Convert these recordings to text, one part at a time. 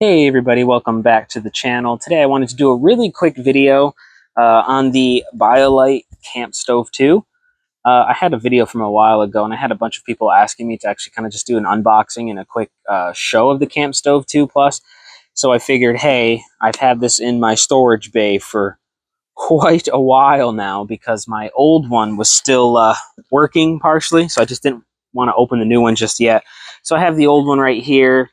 Hey everybody, welcome back to the channel. Today I wanted to do a really quick video on the Biolite Campstove 2. I had a video from a while ago and I had a bunch of people asking me to actually kind of just do an unboxing and a quick show of the Campstove 2 Plus. So I figured, hey, I've had this in my storage bay for quite a while now because my old one was still working partially, so I just didn't want to open the new one just yet. So I have the old one right here,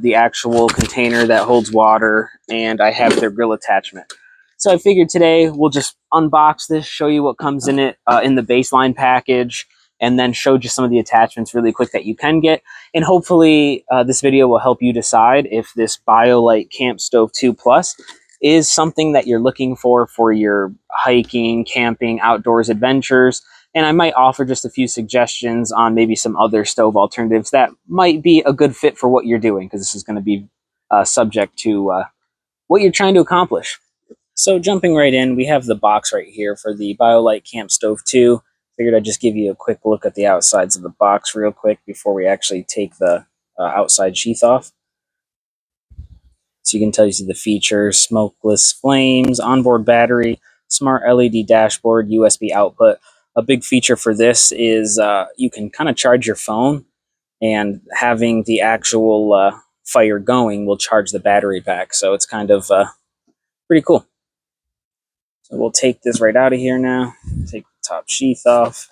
the actual container that holds water, and I have their grill attachment. So I figured today we'll just unbox this, show you what comes in it in the baseline package, and then show just some of the attachments really quick that you can get. And hopefully this video will help you decide if this Biolite Campstove 2 Plus is something that you're looking for your hiking, camping, outdoors adventures. And I might offer just a few suggestions on maybe some other stove alternatives that might be a good fit for what you're doing, because this is going to be subject to what you're trying to accomplish. So jumping right in, we have the box right here for the Biolite Campstove 2. Figured I'd just give you a quick look at the outsides of the box real quick before we actually take the outside sheath off. So you can tell you see the features: smokeless flames, onboard battery, smart LED dashboard, USB output. A big feature for this is you can kind of charge your phone, and having the actual fire going will charge the battery pack. So it's kind of pretty cool. So we'll take this right out of here now. Take the top sheath off.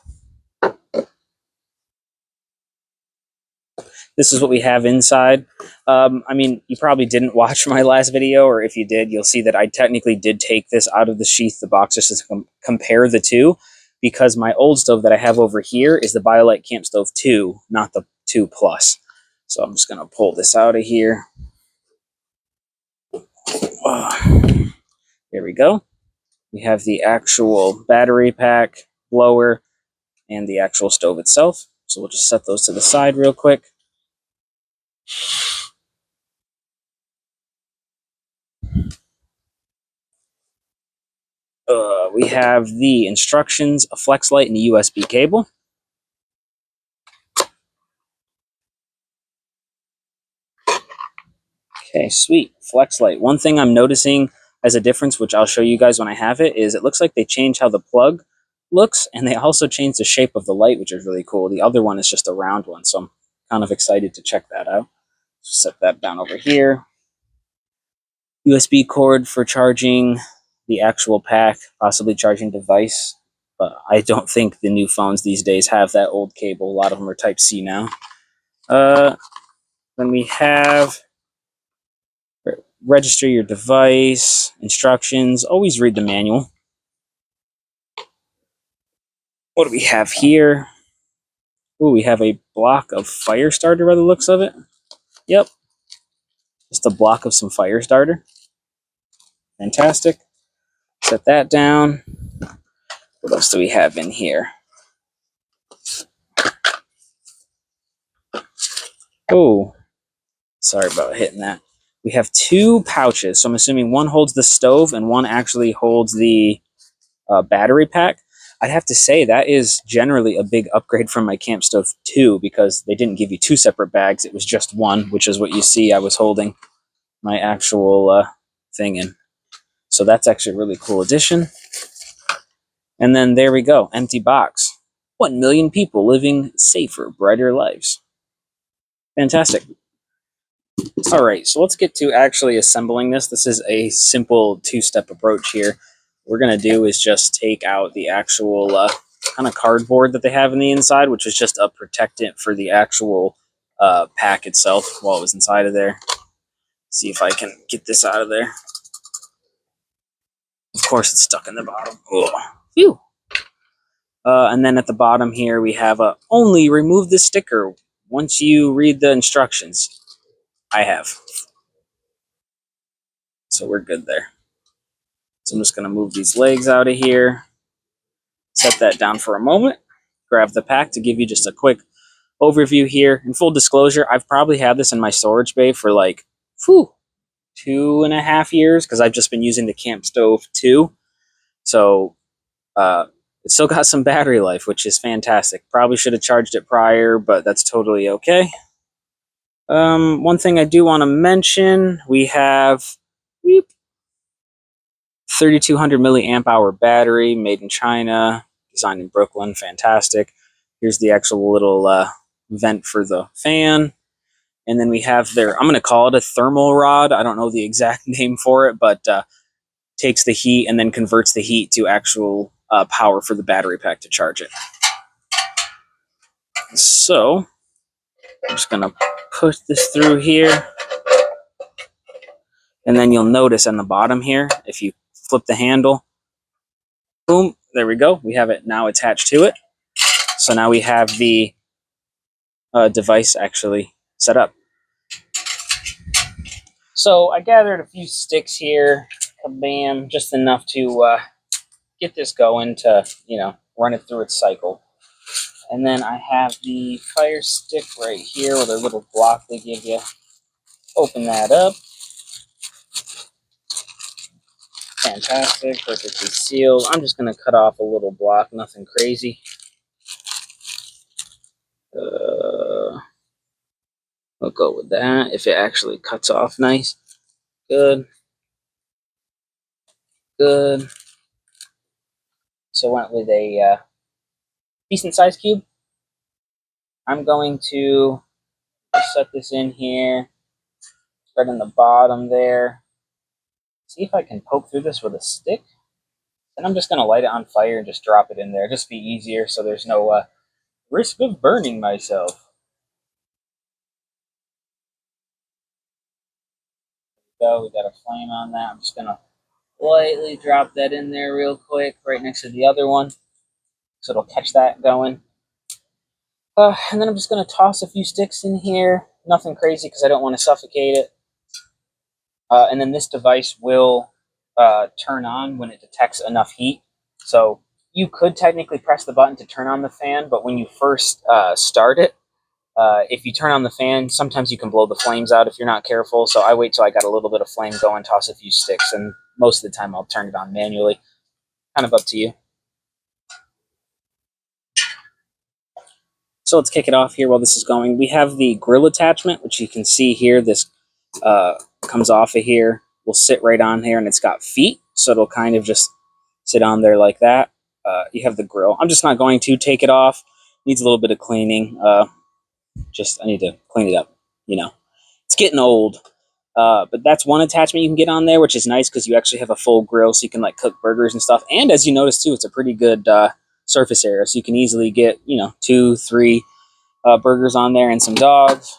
This is what we have inside. I mean, you probably didn't watch my last video, or if you did, you'll see that I technically did take this out of the sheath, the box, just to compare the two, because my old stove that I have over here is the Biolite Campstove 2, not the 2 Plus. So I'm just going to pull this out of here. There we go. We have the actual battery pack, blower, and the actual stove itself. So we'll just set those to the side real quick. We have the instructions, a flex light, and a USB cable. Okay, sweet. Flex light. One thing I'm noticing as a difference, which I'll show you guys when I have it, is it looks like they changed how the plug looks, and they also changed the shape of the light, which is really cool. The other one is just a round one, so I'm kind of excited to check that out. Set that down over here. USB cord for charging the actual pack, possibly charging device. But I don't think the new phones these days have that old cable. A lot of them are Type-C now. Then we have register your device, instructions. Always read the manual. What do we have here? Ooh, we have a block of fire starter by the looks of it. Yep. Just a block of some fire starter. Fantastic. Set that down. What else do we have in here? Oh, sorry about hitting that. We have two pouches, so I'm assuming one holds the stove and one actually holds the battery pack. I'd have to say that is generally a big upgrade from my Campstove 2, because they didn't give you two separate bags. It was just one, which is what you see I was holding my actual thing in. So that's actually a really cool addition. And then there we go, empty box. 1 million people living safer, brighter lives. Fantastic. All right, so let's get to actually assembling this. This is a simple two-step approach here. What we're going to do is just take out the actual kind of cardboard that they have in the inside, which is just a protectant for the actual pack itself while it was inside of there. See if I can get this out of there. Of course, it's stuck in the bottom. Ugh. Phew. And then at the bottom here, we have only remove the sticker once you read the instructions. I have. So we're good there. So I'm just going to move these legs out of here. Set that down for a moment. Grab the pack to give you just a quick overview here. In full disclosure, I've probably had this in my storage bay for like 2.5 years, because I've just been using the Campstove 2. So it's still got some battery life, which is fantastic. Probably should have charged it prior, but that's totally okay. One thing I do want to mention, we have 3,200 milliamp hour battery, made in China, designed in Brooklyn. Fantastic. Here's the actual little vent for the fan. And then we have their, I'm going to call it a thermal rod. I don't know the exact name for it, but takes the heat and then converts the heat to actual power for the battery pack to charge it. So I'm just going to push this through here. And then you'll notice on the bottom here, if you flip the handle, boom, there we go. We have it now attached to it. So now we have the device actually set up. So I gathered a few sticks here, bam, just enough to get this going to, run it through its cycle. And then I have the fire stick right here with a little block they give you. Open that up. Fantastic, perfectly sealed. I'm just going to cut off a little block, nothing crazy. We'll go with that if it actually cuts off nice. Good. Good. So went with a decent sized cube. I'm going to set this in here, right in the bottom there. See if I can poke through this with a stick. And I'm just going to light it on fire and just drop it in there. Just be easier so there's no risk of burning myself. So we got a flame on that. I'm just going to lightly drop that in there real quick right next to the other one so it'll catch that going. And then I'm just going to toss a few sticks in here. Nothing crazy because I don't want to suffocate it. And then this device will turn on when it detects enough heat. So you could technically press the button to turn on the fan, but when you first start it, if you turn on the fan, sometimes you can blow the flames out if you're not careful. So I wait till I got a little bit of flame going, toss a few sticks, and most of the time I'll turn it on manually. Kind of up to you. So let's kick it off here while this is going. We have the grill attachment, which you can see here. This comes off of here. Will sit right on here, and it's got feet, so it'll kind of just sit on there like that. You have the grill. I'm just not going to take it off. Needs a little bit of cleaning. I need to clean it up. It's getting old. But that's one attachment you can get on there, which is nice because you actually have a full grill, so you can cook burgers and stuff. And as you notice too, it's a pretty good surface area, so you can easily get 2, 3 burgers on there and some dogs.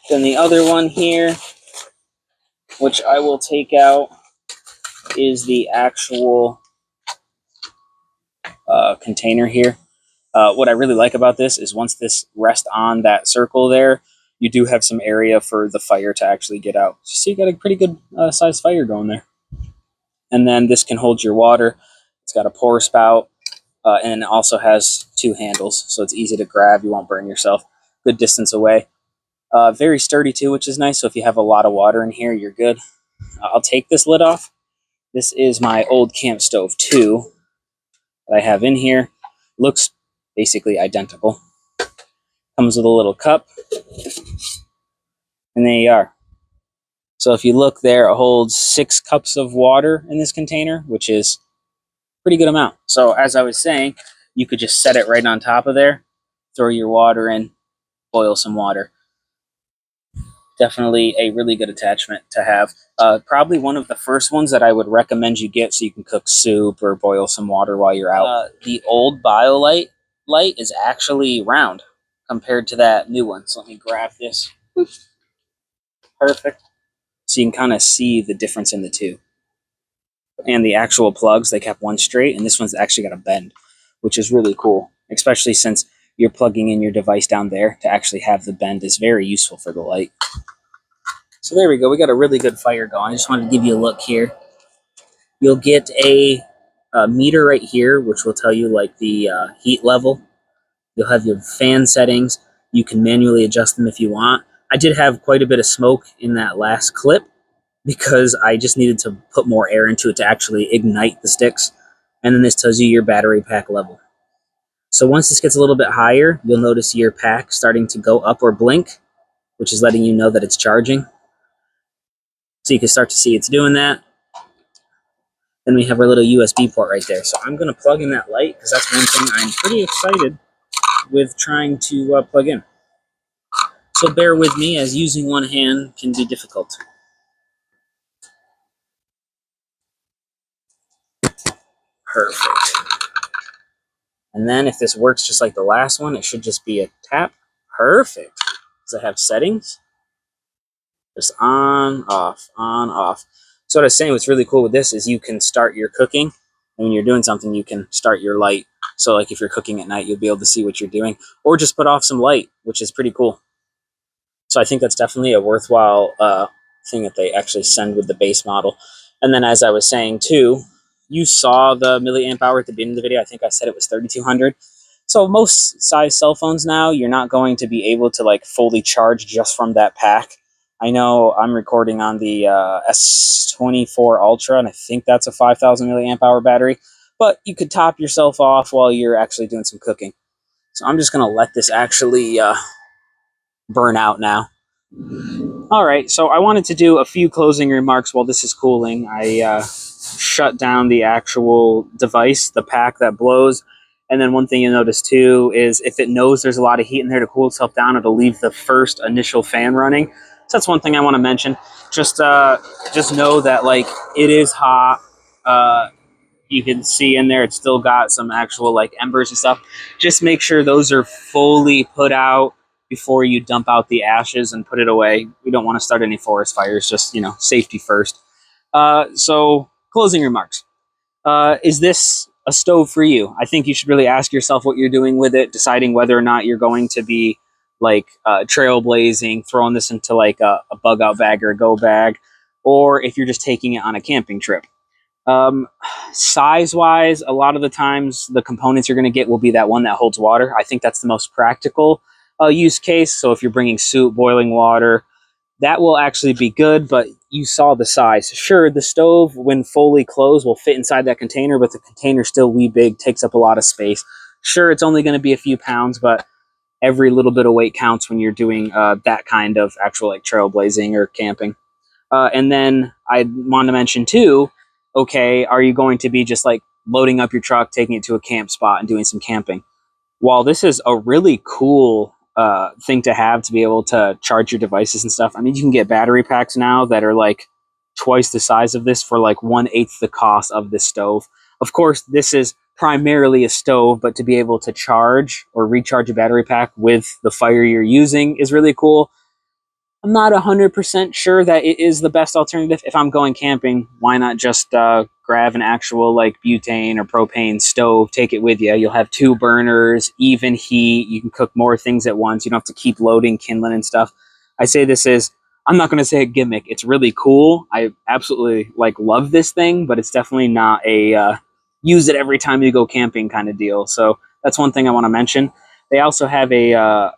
Then the other one here, which I will take out, is the actual container here. What I really like about this is once this rests on that circle there, you do have some area for the fire to actually get out. So you got a pretty good sized fire going there. And then this can hold your water. It's got a pour spout, and it also has 2 handles, so it's easy to grab. You won't burn yourself. Good distance away. Very sturdy too, which is nice. So if you have a lot of water in here, you're good. I'll take this lid off. This is my old camp stove 2 that I have in here. Looks basically identical. Comes with a little cup. And there you are. So if you look there, it holds 6 cups of water in this container, which is a pretty good amount. So as I was saying, you could just set it right on top of there, throw your water in, boil some water. Definitely a really good attachment to have. Probably one of the first ones that I would recommend you get so you can cook soup or boil some water while you're out. The old Biolite light is actually round compared to that new one. So let me grab this. Perfect. So you can kind of see the difference in the two. And the actual plugs, they kept one straight, and this one's actually got a bend, which is really cool, especially since you're plugging in your device down there. To actually have the bend is very useful for the light. So there we go. We got a really good fire going. I just wanted to give you a look here. You'll get a meter right here, which will tell you the heat level. You'll have your fan settings. You can manually adjust them if you want. I did have quite a bit of smoke in that last clip because I just needed to put more air into it to actually ignite the sticks. And then this tells you your battery pack level. So once this gets a little bit higher, you'll notice your pack starting to go up or blink, which is letting you know that it's charging. So you can start to see it's doing that. Then we have our little USB port right there. So I'm going to plug in that light because that's one thing I'm pretty excited with trying to plug in. So bear with me, as using one hand can be difficult. Perfect. And then if this works just like the last one, it should just be a tap. Perfect. Does it have settings? Just on, off, on, off. So what I was saying, what's really cool with this is you can start your cooking. And when you're doing something, you can start your light. So like if you're cooking at night, you'll be able to see what you're doing. Or just put off some light, which is pretty cool. So I think that's definitely a worthwhile thing that they actually send with the base model. And then as I was saying too, you saw the milliamp hour at the beginning of the video. I think I said it was 3200. So most size cell phones now, you're not going to be able to like fully charge just from that pack. I know I'm recording on the S24 Ultra, and I think that's a 5000 milliamp hour battery. But you could top yourself off while you're actually doing some cooking. So I'm just going to let this actually burn out now. All right, so I wanted to do a few closing remarks while this is cooling. I shut down the actual device, the pack that blows. And then one thing you'll notice too is if it knows there's a lot of heat in there to cool itself down, it'll leave the first initial fan running. So that's one thing I want to mention. Just know that like it is hot. You can see in there it's still got some actual like embers and stuff. Just make sure those are fully put out before you dump out the ashes and put it away. We don't want to start any forest fires, just, you know, safety first. So closing remarks. Is this a stove for you? I think you should really ask yourself what you're doing with it, deciding whether or not you're going to be like trailblazing, throwing this into like a bug out bag or a go bag, or if you're just taking it on a camping trip. Um, Size wise, a lot of the times the components you're going to get will be that one that holds water. I think that's the most practical use case. So if you're bringing soup, boiling water, that will actually be good, but you saw the size. Sure, the stove, when fully closed, will fit inside that container, but the container still wee big, takes up a lot of space. Sure, it's only going to be a few pounds, but every little bit of weight counts when you're doing that kind of actual like trailblazing or camping. And then I want to mention too, okay, are you going to be just like loading up your truck, taking it to a camp spot and doing some camping? While this is a really cool thing to have to be able to charge your devices and stuff, I mean, you can get battery packs now that are like twice the size of this for like 1/8 the cost of this stove. Of course, this is primarily a stove, but to be able to charge or recharge a battery pack with the fire you're using is really cool. I'm not 100% sure that it is the best alternative. If I'm going camping, why not just grab an actual like butane or propane stove, take it with you. You'll have two burners, even heat. You can cook more things at once. You don't have to keep loading kindling and stuff. I say this is, I'm not going to say a gimmick. It's really cool. I absolutely like love this thing, but it's definitely not a use it every time you go camping kind of deal. So that's one thing I want to mention. They also have a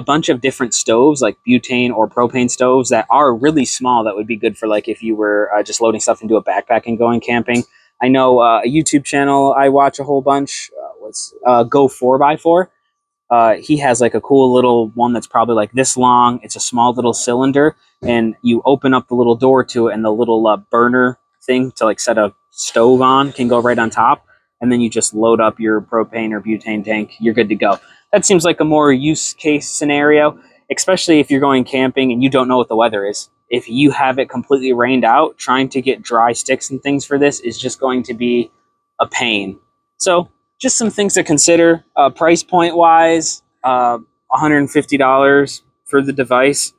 bunch of different stoves, like butane or propane stoves, that are really small. That would be good for like if you were just loading stuff into a backpack and going camping. I know a YouTube channel I watch a whole bunch. What's Go 4x4? He has like a cool little one that's probably like this long. It's a small little cylinder, and you open up the little door to it, and the little burner thing to like set a stove on can go right on top, and then you just load up your propane or butane tank. You're good to go. That seems like a more use case scenario, especially if you're going camping and you don't know what the weather is. If you have it completely rained out, trying to get dry sticks and things for this is just going to be a pain. So just some things to consider. Price point wise, $150 for the device.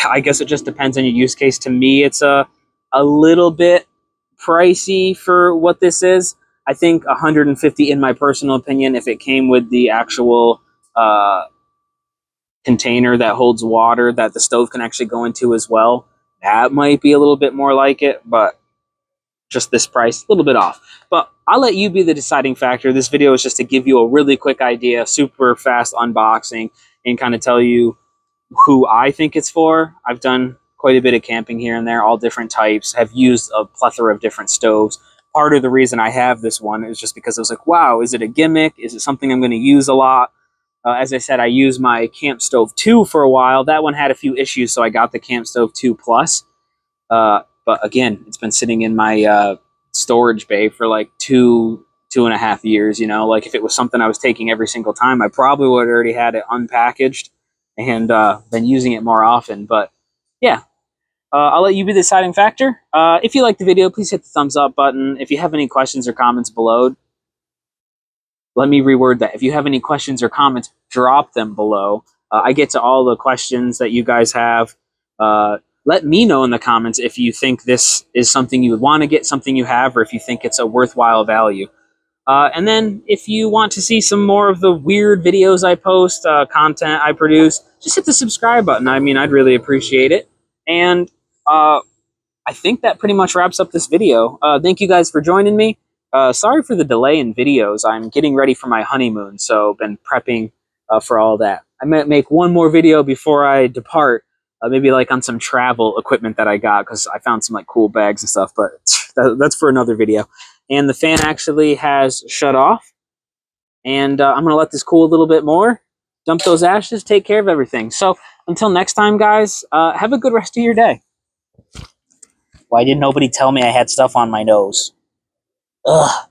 I guess it just depends on your use case. To me, it's a little bit pricey for what this is. I think 150, in my personal opinion, if it came with the actual container that holds water that the stove can actually go into as well, that might be a little bit more like it. But just this price, a little bit off. But I'll let you be the deciding factor. This video is just to give you a really quick idea, super fast unboxing, and kind of tell you who I think it's for. I've done quite a bit of camping here and there, all different types, have used a plethora of different stoves, part of the reason I have this one is just because I was like, wow, is it a gimmick? Is it something I'm going to use a lot? As I said, I used my Campstove 2 for a while. That one had a few issues, so I got the Campstove 2 Plus. But again, it's been sitting in my storage bay for like 2.5 years. You know, like if it was something I was taking every single time, I probably would have already had it unpackaged and been using it more often. But yeah, I'll let you be the deciding factor. If you like the video, please hit the thumbs up button. If you have any questions or comments below, let me reword that. If you have any questions or comments, drop them below. I get to all the questions that you guys have. Let me know in the comments if you think this is something you would want to get, something you have, or if you think it's a worthwhile value. And then if you want to see some more of the weird videos I post, content I produce, just hit the subscribe button. I mean, I'd really appreciate it. And I think that pretty much wraps up this video. Thank you guys for joining me. Sorry for the delay in videos. I'm getting ready for my honeymoon, so been prepping for all that. I might make one more video before I depart, maybe like on some travel equipment that I got, because I found some like cool bags and stuff, but that's for another video. And the fan actually has shut off, and I'm going to let this cool a little bit more. Dump those ashes, take care of everything. So until next time, guys, have a good rest of your day. Why didn't nobody tell me I had stuff on my nose? Ugh.